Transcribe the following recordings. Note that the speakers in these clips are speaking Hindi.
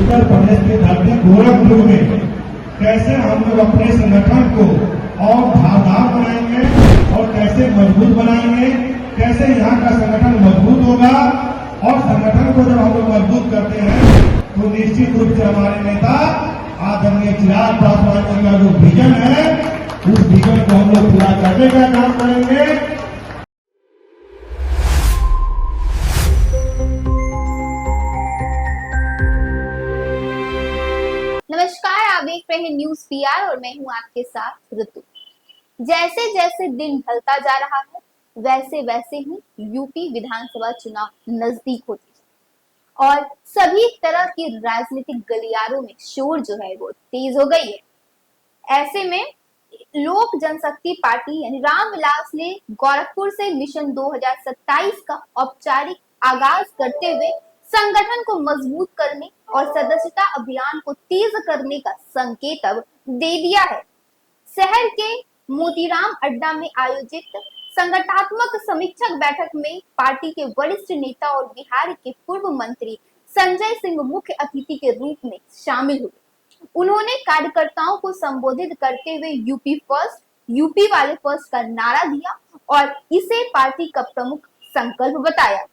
उत्तर प्रदेश की धरती गोरखपुर में कैसे हम लोग अपने संगठन को और धारदार बनाएंगे और कैसे मजबूत बनाएंगे, कैसे यहाँ का संगठन मजबूत होगा। और संगठन को जब हम लोग मजबूत करते हैं तो निश्चित रूप से हमारे नेता आदरणीय चिराग पासवान जी का जो विजन है उस विजन को हम लोग पूरा करने का काम करेंगे। नमस्कार, आप देख रहे हैं न्यूज पीआर और मैं हूं आपके साथ ऋतु। जैसे जैसे दिन ढलता जा रहा है वैसे वैसे ही यूपी विधानसभा चुनाव नजदीक होते और सभी तरह की राजनीतिक गलियारों में शोर जो है वो तेज हो गई है। ऐसे में लोक जनशक्ति पार्टी यानी रामविलास ने गोरखपुर से मिशन 2027 का औपचारिक आगाज करते हुए संगठन को मजबूत करने और सदस्यता अभियान को तेज करने का संकेत अब दे दिया है। शहर के मोतीराम अड्डा में आयोजित संगठनात्मक समीक्षक बैठक में पार्टी के वरिष्ठ नेता और बिहार के पूर्व मंत्री संजय सिंह मुख्य अतिथि के रूप में शामिल हुए। उन्होंने कार्यकर्ताओं को संबोधित करते हुए यूपी वाले फर्स्ट का नारा दिया और इसे पार्टी का प्रमुख संकल्प बताया।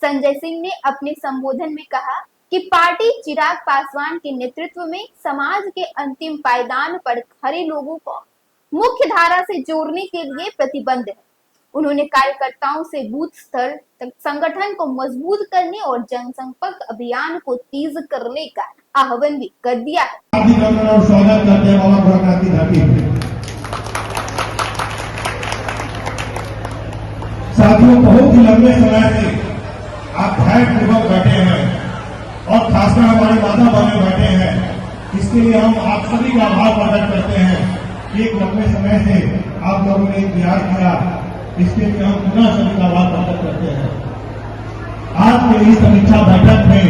संजय सिंह ने अपने संबोधन में कहा कि पार्टी चिराग पासवान के नेतृत्व में समाज के अंतिम पायदान पर खड़े लोगों को मुख्य धारा से जोड़ने के लिए प्रतिबद्ध है। उन्होंने कार्यकर्ताओं से बूथ स्तर तक संगठन को मजबूत करने और जनसंपर्क अभियान को तेज करने का आह्वान भी कर दिया है। स्वागत करते हैं बाबा गोरखनाथ की धरती पे। साथियों, बहुत ही लंबे समय से आप धैर्यपूर्वक बैठे हैं और खासकर हमारी माता बहनें बैठे हैं। इसके लिए हम आप सभी का आभार प्रकट करते हैं। एक लंबे समय से आप लोगों ने इंतजार किया, इसके लिए हम पुनः सभी का आभार प्रकट करते हैं। आज के इस समीक्षा बैठक में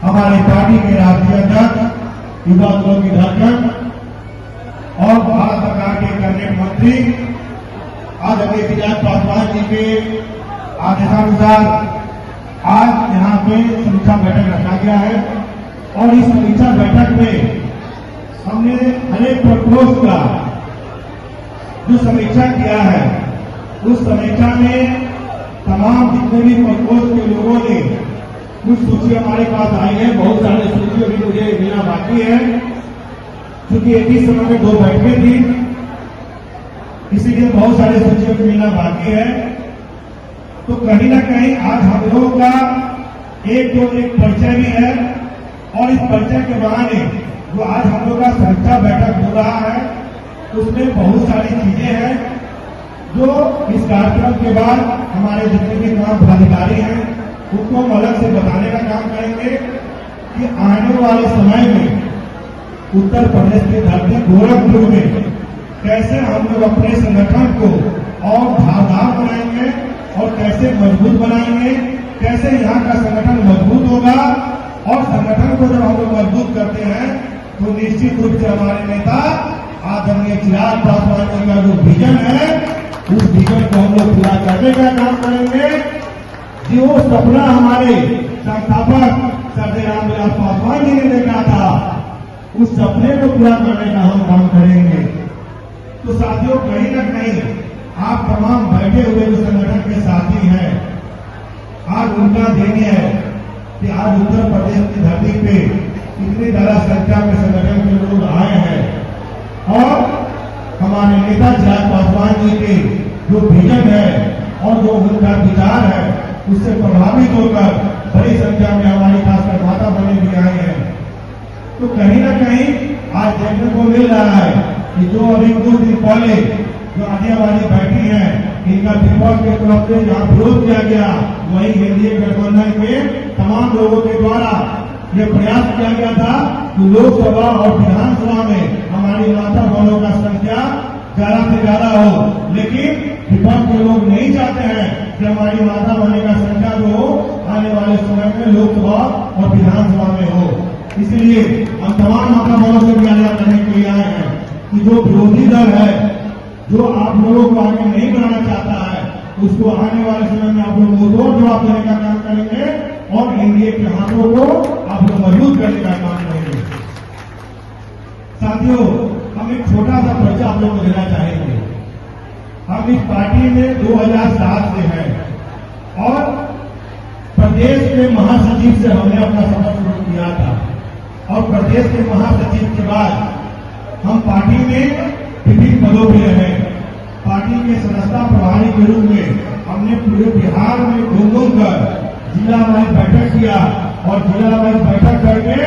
हमारे पार्टी के राष्ट्रीय अध्यक्ष, युवा दलों की धड़कन और भारत सरकार के कैबिनेट मंत्री आदरणीय चिराग पासवान जी के आदेशानुसार आज यहाँ पे समीक्षा बैठक रखा गया है। और इस समीक्षा बैठक में हमने अनेक प्रपोज का जो समीक्षा किया है, उस समीक्षा में तमाम जितने भी प्रपोज के लोगों ने कुछ सूची हमारे पास आई है। बहुत सारे सूची अभी मुझे मिलना बाकी है, क्योंकि एक ही समय में 2 बैठकें थी, इसीलिए बहुत सारे सूचियों को मिलना बाकी है। तो कहीं ना कहीं आज हम लोगों का एक परिचय भी है और इस परिचय के बहाने जो आज हम लोग का समीक्षा बैठक हो रहा है उसमें बहुत सारी चीजें हैं जो इस कार्यक्रम के बाद हमारे जितने भी तमाम पदाधिकारी हैं उनको हम अलग से बताने का काम करेंगे कि आने वाले समय में उत्तर प्रदेश की धरती गोरखपुर में कैसे हम लोग अपने संगठन को और धारदार बनाएंगे और कैसे मजबूत बनाएंगे, कैसे यहाँ का संगठन मजबूत होगा। और संगठन को जब हम लोग मजबूत करते हैं तो निश्चित रूप से हमारे नेता आदरणीय चिराग पासवान जी का जो विजन है उस विजन को हम लोग पूरा करने का काम करेंगे। जो सपना हमारे संस्थापक सरदार रामविलास पासवान जी ने देखा था, उस सपने को पूरा करने का हम काम करेंगे। तो साथियों, कहीं ना कहीं आप तमाम बैठे हुए जो संगठन के साथी हैं, आज उनका देनी है कि आज उत्तर प्रदेश की धरती पे इतनी ज्यादा संख्या में संगठन के लोग आए हैं और हमारे नेता चिराग पासवान जी के जो विजन है और जो उनका विचार है उससे प्रभावित होकर बड़ी संख्या में हमारी खासकर माता बहनें भी आई हैं। तो कहीं ना कहीं आज देखने को मिल रहा है कि जो अभी कुछ दिन पहले जो आने वाली बैठी है इनका विपक्ष के तरफ से जहाँ विरोध किया गया, वही एनडीए गठबंधन के तमाम लोगों के द्वारा यह प्रयास किया गया था कि लोकसभा और विधानसभा में हमारी माता बहनों का संख्या ज्यादा से ज्यादा हो। लेकिन विपक्ष के लोग नहीं चाहते हैं कि हमारी माता बहनों का संख्या जो हो आने वाले समय में लोकसभा और विधानसभा में हो। इसलिए हम तमाम माता बहनों से भी आग्रह करने के लिए आए हैं कि जो विरोधी दल है, जो आप लोगों को आगे नहीं बढ़ाना चाहता है, उसको आने वाले समय में आप लोग मुंहतोड़ जवाब देने का काम करेंगे और एनडीए के हाथों को आप लोग मजबूत करने का काम करेंगे। साथियों, हम एक छोटा सा परिचय आप लोगों को देना चाहेंगे। हम इस पार्टी में 2007 से हैं और प्रदेश के महासचिव से हमने अपना सफर शुरू किया था और प्रदेश के महासचिव के बाद हम पार्टी में विभिन्न पदों पर रहे। पार्टी के सदस्यता प्रभारी के रूप में हमने पूरे बिहार में घूम कर जिला वाइज बैठक किया और जिला वाइज बैठक करके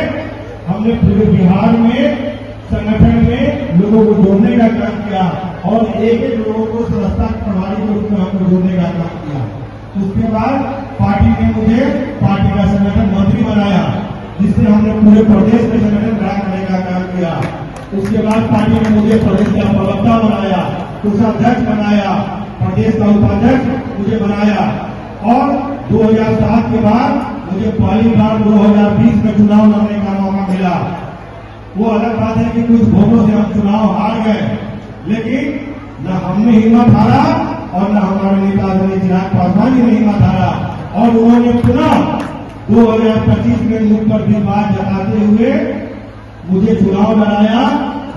हमने पूरे बिहार में संगठन में लोगों को जोड़ने का काम किया और एक एक लोगों को सदस्यता प्रभारी के रूप में हमको जोड़ने का काम किया। उसके बाद पार्टी ने मुझे पार्टी का संगठन मंत्री बनाया, जिससे हमने पूरे प्रदेश के संगठन खड़ा करने का काम किया। उसके बाद पार्टी ने मुझे प्रदेश का प्रवक्ता बनाया, कोषाध्यक्ष बनाया, प्रदेश का उपाध्यक्ष मुझे बनाया और 2007 के बाद मुझे पहली बार 2020 में चुनाव लड़ने का मौका मिला। वो अलग बात है कि कुछ वोटों से हम चुनाव हार गए, लेकिन न हमने हिम्मत हारा और न हमारे नेता आदरणीय चिराग पासवान जी ने हिम्मत हारा और उन्होंने पुनः 2025 में मुझ पर विश्वास जताते हुए मुझे चुनाव लड़ाया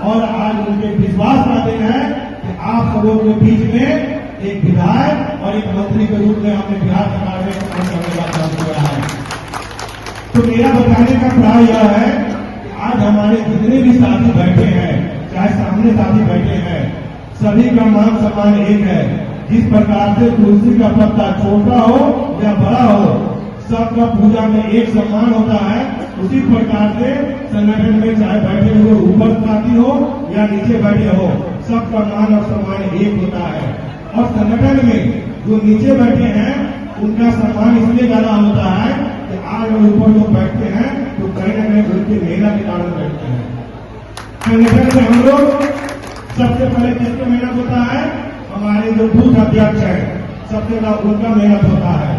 और आज उनके विश्वास का दिन है कि आप सबों के बीच में एक विधायक और एक मंत्री के रूप में हमने बिहार सरकार में काम करने का काम किया है। तो मेरा बताने का प्राय यह है कि आज हमारे जितने भी साथी बैठे हैं, चाहे सामने साथी बैठे हैं, सभी का मान सम्मान एक है। जिस प्रकार से तुलसी का पत्ता छोटा हो या बड़ा हो, सबका पूजा में एक सम्मान होता है, उसी प्रकार से संगठन में चाहे बैठे हुए ऊपर साथी हो या नीचे बैठे हो, सबका मान और सम्मान एक होता है। और संगठन में जो नीचे बैठे हैं उनका सम्मान इसलिए ज्यादा होता है कि आज और ऊपर लोग बैठते हैं तो कहीं न कहीं उनकी मेहनत के कारण बैठते हैं। संगठन में हम लोग सबसे पहले किसकी मेहनत होता है? हमारे जो बूथ अध्यक्ष है, सबसे ज्यादा उनका मेहनत होता है।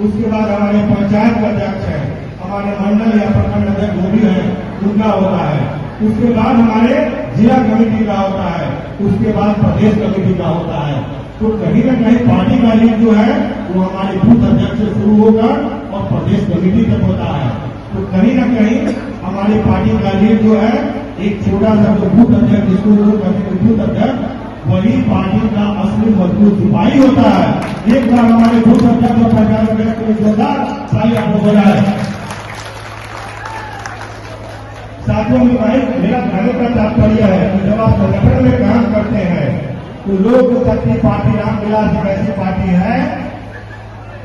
उसके बाद हमारे पंचायत का अध्यक्ष है, हमारे मंडल या प्रखंड अध्यक्ष जो भी है उनका होता है। उसके बाद हमारे जिला कमेटी का होता है, उसके बाद प्रदेश कमेटी का होता है। तो कहीं न कहीं पार्टी का लीड जो है वो हमारे बूथ अध्यक्ष से शुरू होगा और प्रदेश कमेटी तक होता है। तो कहीं न कहीं हमारी पार्टी का लीड जो है एक छोटा सा जो बूथ अध्यक्ष जिसको लोग कहते हैं बूथ अध्यक्ष, वही पार्टी का असली मजबूत सिपाही होता है। एक बार हमारे बूथ अध्यक्ष और प्रचार अध्यक्ष को जोरदार ताली आप लोग बजाएं। साथियों में मेरा कहने का तात्पर्य है कि जब आप संगठन में काम करते हैं तो लोक शक्ति पार्टी रामविलास एक ऐसी पार्टी है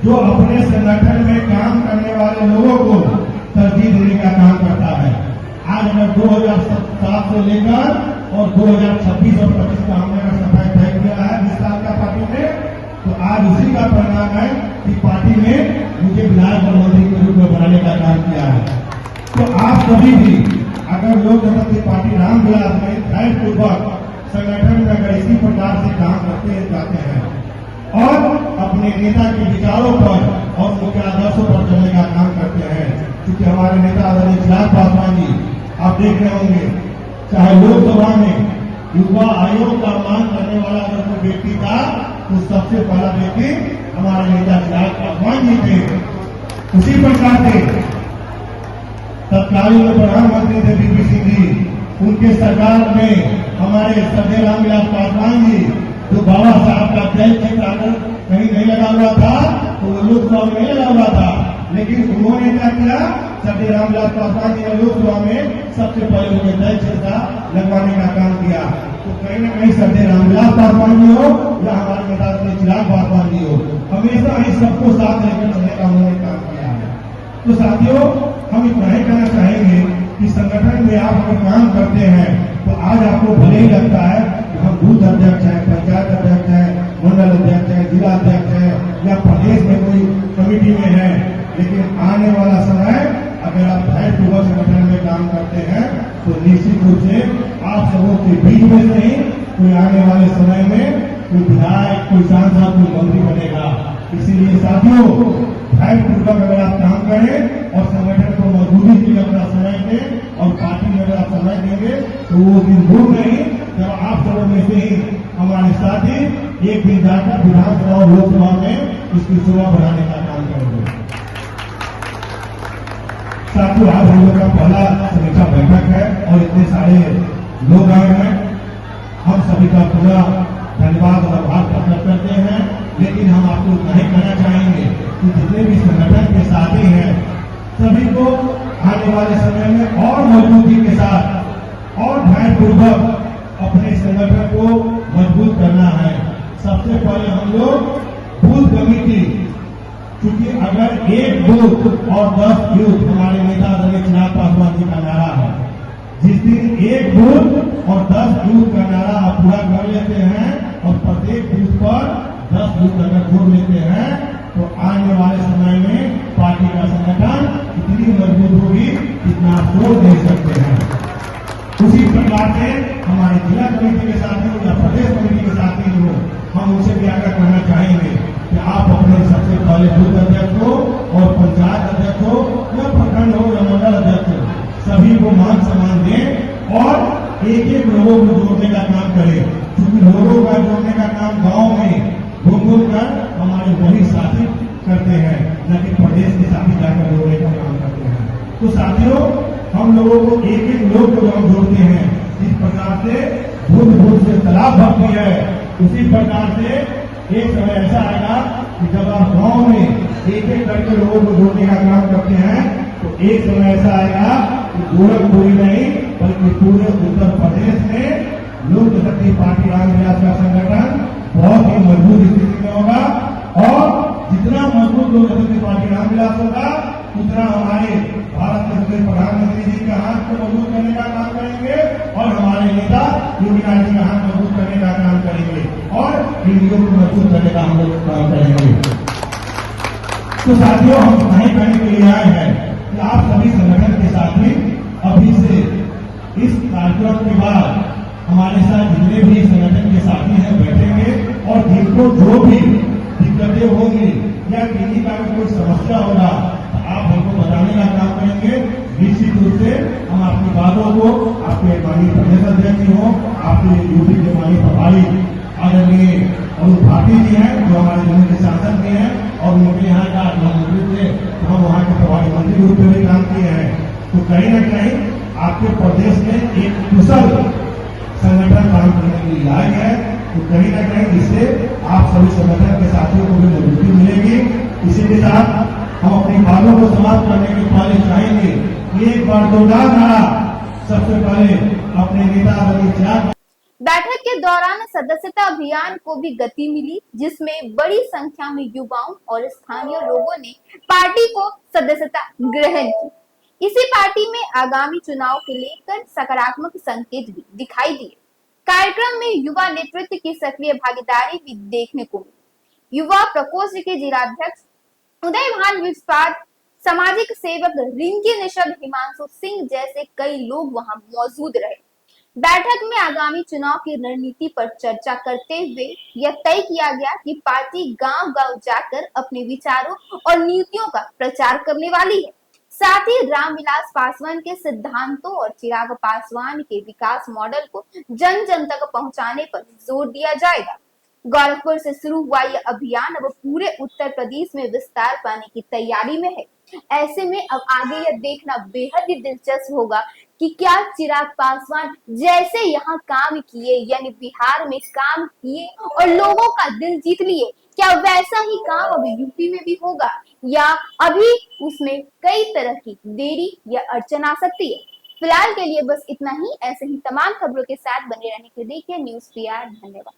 जो अपने संगठन में काम करने वाले लोगों को तरजीह देने का काम करता है। आज अगर 2007 से लेकर और 2026 और 25 का हमने अगर सफाई तय किया है 20 साल का पार्टी में, तो आज उसी का परिणाम है कि पार्टी में मुझे विधायक और मंत्री के रूप में बनाने का काम किया है। तो आप कभी भी अगर लोक जनशक्ति पार्टी रामविलास में धैर्यपूर्वक संगठन में अगर इसी प्रकार से काम करते जाते हैं और अपने नेता के विचारों पर और उनके आदर्शों पर चलने का काम करते हैं, क्योंकि हमारे नेता आदरणीय चिराग पासवान जी आप देख रहे होंगे, चाहे लोकसभा में युवा आयोग का मांग करने वाला अगर कोई व्यक्ति था तो सबसे पहला व्यक्ति हमारे नेता चिराग पासवान जी थे। उसी प्रकार से तत्कालीन प्रधानमंत्री थे वीपी सिंह जी, उनके सरकार में हमारे श्रद्धेय रामविलास पासवान जी, जो बाबा साहब का जय चित्र अगर कहीं नहीं लगा हुआ था तो वो लोकसभा में नहीं लगा हुआ था, लेकिन उन्होंने क्या किया? श्रद्धेय रामविलास पासवान जी ने लोकसभा में सबसे पहले उनके जय चित्र लगवाने का काम किया। तो कहीं न कहीं श्रद्धेय रामविलास पासवान जी हो या हमारे नेता चिराग पासवान जी हो, हमेशा ही सबको साथ लेकर चलने का उन्होंने काम किया है। तो साथियों, हम इतना ही कहना चाहेंगे कि संगठन में आप अगर काम करते हैं तो आज आपको भले ही लगता है कि हम बूथ अध्यक्ष हैं, पंचायत अध्यक्ष हैं, मंडल अध्यक्ष हैं, जिला अध्यक्ष हैं या प्रदेश में कोई कमेटी में है, लेकिन आने वाला समय अगर आप धैर्यपूर्वक संगठन में काम करते हैं तो निश्चित रूप से आप सबों के बीच में से ही कोई आने वाले समय में कोई विधायक, कोई सांसद, कोई मंत्री बनेगा। इसीलिए साथियों, धैर्यपूर्वक अगर आप काम करें और संगठन को मजबूती के लिए अपना समय दें और पार्टी में अगर आप समय देंगे तो वो दिन दूर नहीं जब आप सबों में से ही हमारे साथी एक दिन जाकर विधानसभा और लोकसभा में इसकी शोभा बढ़ाने का काम करेंगे। साथियों, आज हम लोग का पहला लोग आए हैं। हम सभी का पूरा धन्यवाद और आभार प्रकट करते हैं। लेकिन हम आपको इतना ही कहना चाहेंगे कि जितने भी संगठन के साथी हैं सभी को आने वाले समय में और मजबूती के साथ और ध्यानपूर्वक अपने संगठन को मजबूत करना है। सबसे पहले हम लोग बूथ कमेटी, क्योंकि अगर एक बूथ और 10 यूथ हमारे नेता आदरणीय चिराग पासवान जी का नारा है, जिस दिन एक बूथ और 10 यूथ का नारा आप पूरा कर लेते हैं और प्रत्येक बूथ पर 10 यूथ अगर जोड़ लेते हैं तो आने वाले समय में पार्टी का संगठन इतनी मजबूत होगी जितना आप सोच नहीं सकते हैं। उसी प्रकार से हमारे जिला कमेटी के साथी हो या प्रदेश कमेटी के साथी हो, हम उनसे भी आकर कहना चाहेंगे कि आप अपने सबसे पहले बूथ अध्यक्ष हो और पंचायत अध्यक्ष हो या प्रखंड हो या मंडल अध्यक्ष हो, सभी को मान सम्मान दें और एक एक लोगों को जोड़ने का काम करें। क्योंकि लोगों का जोड़ने का काम गांव में घूम कर हमारे वही साथी करते हैं, न कि प्रदेश के साथी जाकर जोड़ने का काम करते हैं। तो साथियों, हम लोगों को एक एक लोग को हम जोड़ते हैं। जिस प्रकार से बूंद बूंद से तालाब भरती है, उसी प्रकार से एक समय ऐसा आएगा कि जब आप गांव में एक एक करके लोगों को जोड़ने का काम करते हैं तो एक समय ऐसा आएगा कि गोरखपुरी नहीं बल्कि पूरे उत्तर प्रदेश में लोक जनशक्ति पार्टी रामविलास का संगठन बहुत ही मजबूत स्थिति में होगा। और जितना मजबूत लोक जनशक्ति पार्टी रामविलास होगा उतना हमारे भारत के प्रधानमंत्री जी का हाथ को मजबूत करने का काम करेंगे और हमारे नेता योगी आदित्यनाथ जी का हाथ मजबूत करने का काम करेंगे और इंडिया को मजबूत करने का हम लोग काम करेंगे। तो साथियों, हम नहीं करने के लिए आए हैं कि आप सभी संगठन के साथी अभी से इस कार्यक्रम के बाद हमारे साथ जितने भी संगठन के साथी हैं बैठेंगे और जिनको जो भी दिक्कतें होंगी या किसी का कोई समस्या होगा आप हमको बताने का काम करेंगे। निश्चित रूप से हम आपकी बातों को आपके माननीय प्रदेश अध्यक्ष हो, आपके यूपी के माननीय प्रभारी आदरणीय अरुण भाटी जी हैं जो हमारे जिले के सांसद भी हैं और उनके यहाँ का मंत्री थे तो हम वहाँ के प्रभारी मंत्री रूप में भी काम किए हैं। तो कहीं न कहीं आपके प्रदेश में एक कुशल संगठन काम करने के लिए आए हैं। तो कहीं न कहीं इससे आप सभी संगठन के साथियों को भी मजबूती मिलेगी। इसी के साथ हम अपनी बातों को समाप्त करने के पहले चाहेंगे कि एक बार जोरदार नारा सबसे पहले अपने नेता आदरणीय चिराग। बैठक के दौरान सदस्यता अभियान को भी गति मिली, जिसमें बड़ी संख्या में युवाओं और स्थानीय लोगों ने पार्टी को सदस्यता ग्रहण की। इसी पार्टी में आगामी चुनाव के लेकर सकारात्मक संकेत भी दिखाई दिए। कार्यक्रम में युवा नेतृत्व की सक्रिय भागीदारी भी देखने को मिली। युवा प्रकोष्ठ के जिलाध्यक्ष उदय भान विस्तार, सामाजिक सेवक रिंकी निषद, हिमांशु सिंह जैसे कई लोग वहां मौजूद रहे। बैठक में आगामी चुनाव की रणनीति पर चर्चा करते हुए यह तय किया गया कि पार्टी गांव-गांव जाकर अपने विचारों और नीतियों का प्रचार करने वाली है। साथ ही रामविलास पासवान के सिद्धांतों और चिराग पासवान के विकास मॉडल को जन जन तक पहुंचाने पर जोर दिया जाएगा। गोरखपुर से शुरू हुआ यह अभियान अब पूरे उत्तर प्रदेश में विस्तार पाने की तैयारी में है। ऐसे में अब आगे यह देखना बेहद ही दिलचस्प होगा कि क्या चिराग पासवान जैसे यहाँ काम किए, यानी बिहार में काम किए और लोगों का दिल जीत लिए, क्या वैसा ही काम अब यूपी में भी होगा या अभी उसमें कई तरह की देरी या अड़चन आ सकती है। फिलहाल के लिए बस इतना ही। ऐसे ही तमाम खबरों के साथ बने रहने के लिए देखिए न्यूज़ PR। धन्यवाद।